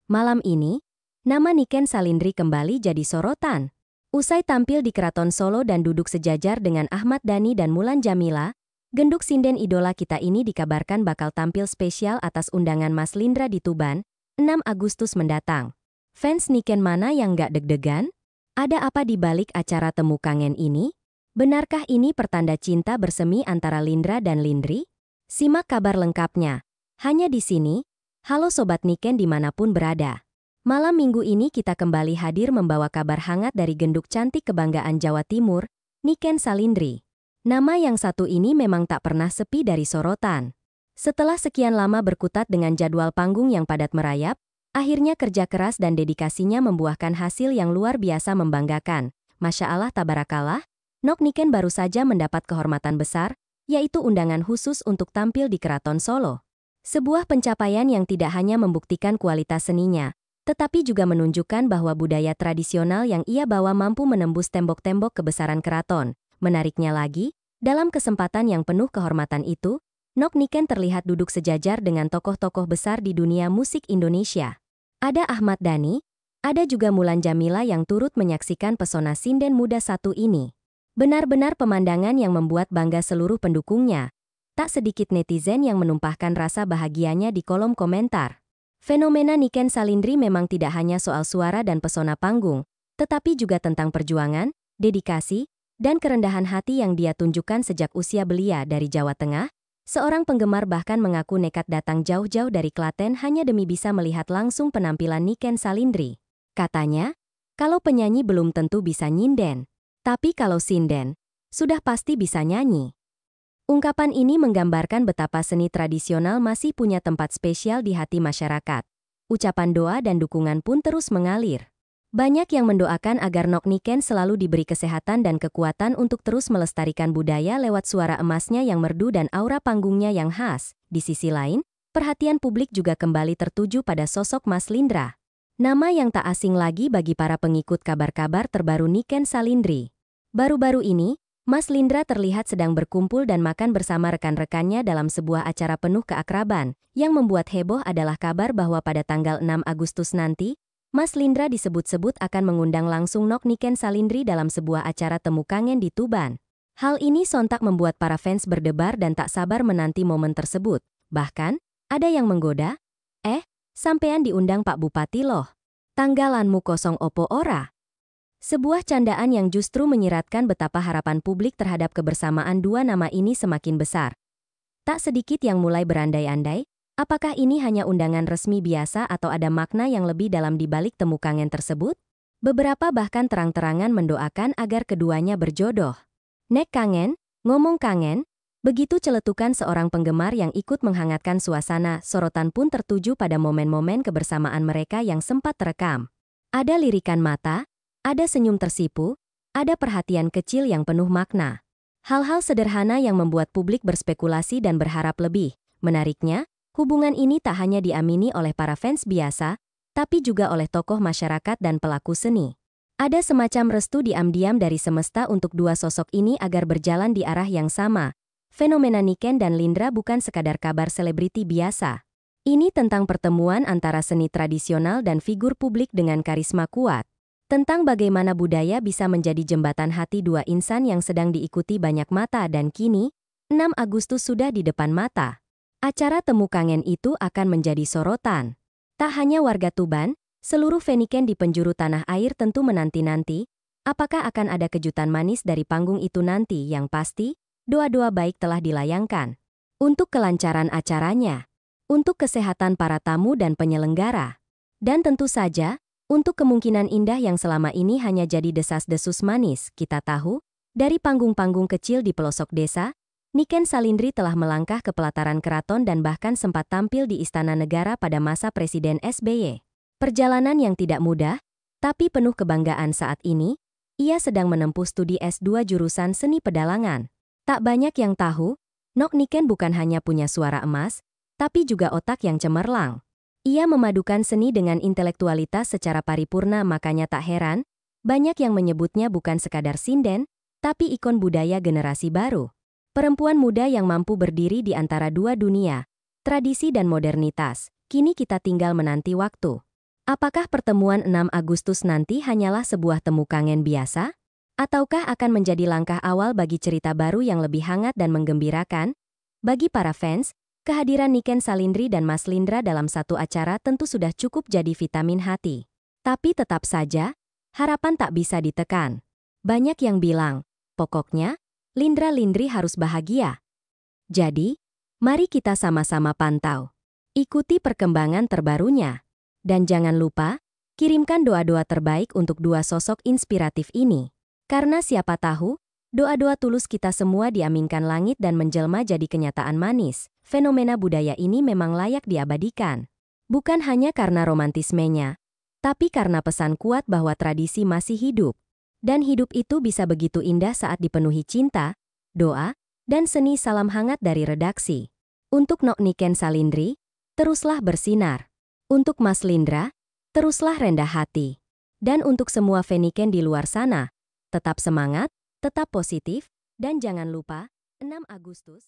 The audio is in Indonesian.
Malam ini, nama Niken Salindri kembali jadi sorotan. Usai tampil di Keraton Solo dan duduk sejajar dengan Ahmad Dhani dan Mulan Jamila, genduk sinden idola kita ini dikabarkan bakal tampil spesial atas undangan Mas Lindra di Tuban, 6 Agustus mendatang. Fans Niken mana yang gak deg-degan? Ada apa di balik acara temu kangen ini? Benarkah ini pertanda cinta bersemi antara Lindra dan Lindri? Simak kabar lengkapnya. Hanya di sini. Halo Sobat Niken dimanapun berada. Malam minggu ini kita kembali hadir membawa kabar hangat dari genduk cantik kebanggaan Jawa Timur, Niken Salindri. Nama yang satu ini memang tak pernah sepi dari sorotan. Setelah sekian lama berkutat dengan jadwal panggung yang padat merayap, akhirnya kerja keras dan dedikasinya membuahkan hasil yang luar biasa membanggakan. Masya Allah tabarakallah, Nok Niken baru saja mendapat kehormatan besar, yaitu undangan khusus untuk tampil di Keraton Solo. Sebuah pencapaian yang tidak hanya membuktikan kualitas seninya, tetapi juga menunjukkan bahwa budaya tradisional yang ia bawa mampu menembus tembok-tembok kebesaran keraton. Menariknya lagi, dalam kesempatan yang penuh kehormatan itu, Nok Niken terlihat duduk sejajar dengan tokoh-tokoh besar di dunia musik Indonesia. Ada Ahmad Dhani, ada juga Mulan Jamila yang turut menyaksikan pesona sinden muda satu ini. Benar-benar pemandangan yang membuat bangga seluruh pendukungnya. Tak sedikit netizen yang menumpahkan rasa bahagianya di kolom komentar. Fenomena Niken Salindri memang tidak hanya soal suara dan pesona panggung, tetapi juga tentang perjuangan, dedikasi, dan kerendahan hati yang dia tunjukkan sejak usia belia dari Jawa Tengah. Seorang penggemar bahkan mengaku nekat datang jauh-jauh dari Klaten hanya demi bisa melihat langsung penampilan Niken Salindri. Katanya, kalau penyanyi belum tentu bisa nyinden, tapi kalau sinden, sudah pasti bisa nyanyi. Ungkapan ini menggambarkan betapa seni tradisional masih punya tempat spesial di hati masyarakat. Ucapan doa dan dukungan pun terus mengalir. Banyak yang mendoakan agar Nok Niken selalu diberi kesehatan dan kekuatan untuk terus melestarikan budaya lewat suara emasnya yang merdu dan aura panggungnya yang khas. Di sisi lain, perhatian publik juga kembali tertuju pada sosok Mas Lindra. Nama yang tak asing lagi bagi para pengikut kabar-kabar terbaru Niken Salindri. Baru-baru ini, Mas Lindra terlihat sedang berkumpul dan makan bersama rekan-rekannya dalam sebuah acara penuh keakraban. Yang membuat heboh adalah kabar bahwa pada tanggal 6 Agustus nanti, Mas Lindra disebut-sebut akan mengundang langsung Nok Niken Salindri dalam sebuah acara temu kangen di Tuban. Hal ini sontak membuat para fans berdebar dan tak sabar menanti momen tersebut. Bahkan, ada yang menggoda, sampean diundang Pak Bupati loh. Tanggalanmu kosong opo ora? Sebuah candaan yang justru menyiratkan betapa harapan publik terhadap kebersamaan dua nama ini semakin besar. Tak sedikit yang mulai berandai-andai, apakah ini hanya undangan resmi biasa atau ada makna yang lebih dalam di balik temu kangen tersebut? Beberapa bahkan terang-terangan mendoakan agar keduanya berjodoh. Nek kangen, ngomong kangen, begitu celetukan seorang penggemar yang ikut menghangatkan suasana. Sorotan pun tertuju pada momen-momen kebersamaan mereka yang sempat terekam. Ada lirikan mata, ada senyum tersipu, ada perhatian kecil yang penuh makna. Hal-hal sederhana yang membuat publik berspekulasi dan berharap lebih. Menariknya, hubungan ini tak hanya diamini oleh para fans biasa, tapi juga oleh tokoh masyarakat dan pelaku seni. Ada semacam restu diam-diam dari semesta untuk dua sosok ini agar berjalan di arah yang sama. Fenomena Niken dan Lindra bukan sekadar kabar selebriti biasa. Ini tentang pertemuan antara seni tradisional dan figur publik dengan karisma kuat. Tentang bagaimana budaya bisa menjadi jembatan hati dua insan yang sedang diikuti banyak mata dan kini, 6 Agustus sudah di depan mata. Acara temu kangen itu akan menjadi sorotan. Tak hanya warga Tuban, seluruh Feniken di penjuru tanah air tentu menanti-nanti, apakah akan ada kejutan manis dari panggung itu nanti. Yang pasti, doa-doa baik telah dilayangkan. Untuk kelancaran acaranya, untuk kesehatan para tamu dan penyelenggara, dan tentu saja, untuk kemungkinan indah yang selama ini hanya jadi desas-desus manis. Kita tahu, dari panggung-panggung kecil di pelosok desa, Niken Salindri telah melangkah ke pelataran keraton dan bahkan sempat tampil di Istana Negara pada masa Presiden SBY. Perjalanan yang tidak mudah, tapi penuh kebanggaan saat ini, ia sedang menempuh studi S2 jurusan seni pedalangan. Tak banyak yang tahu, Nok Niken bukan hanya punya suara emas, tapi juga otak yang cemerlang. Ia memadukan seni dengan intelektualitas secara paripurna, makanya tak heran, banyak yang menyebutnya bukan sekadar sinden, tapi ikon budaya generasi baru. Perempuan muda yang mampu berdiri di antara dua dunia, tradisi dan modernitas. Kini kita tinggal menanti waktu. Apakah pertemuan 6 Agustus nanti hanyalah sebuah temu kangen biasa? Ataukah akan menjadi langkah awal bagi cerita baru yang lebih hangat dan menggembirakan? Bagi para fans, kehadiran Niken Salindri dan Mas Lindra dalam satu acara tentu sudah cukup jadi vitamin hati. Tapi tetap saja, harapan tak bisa ditekan. Banyak yang bilang, pokoknya, Lindra Lindri harus bahagia. Jadi, mari kita sama-sama pantau. Ikuti perkembangan terbarunya. Dan jangan lupa, kirimkan doa-doa terbaik untuk dua sosok inspiratif ini. Karena siapa tahu, doa-doa tulus kita semua diaminkan langit dan menjelma jadi kenyataan manis. Fenomena budaya ini memang layak diabadikan. Bukan hanya karena romantismenya, tapi karena pesan kuat bahwa tradisi masih hidup. Dan hidup itu bisa begitu indah saat dipenuhi cinta, doa, dan seni. Salam hangat dari redaksi. Untuk Nok Niken Salindri, teruslah bersinar. Untuk Mas Lindra, teruslah rendah hati. Dan untuk semua Feniken di luar sana, tetap semangat, tetap positif, dan jangan lupa, 6 Agustus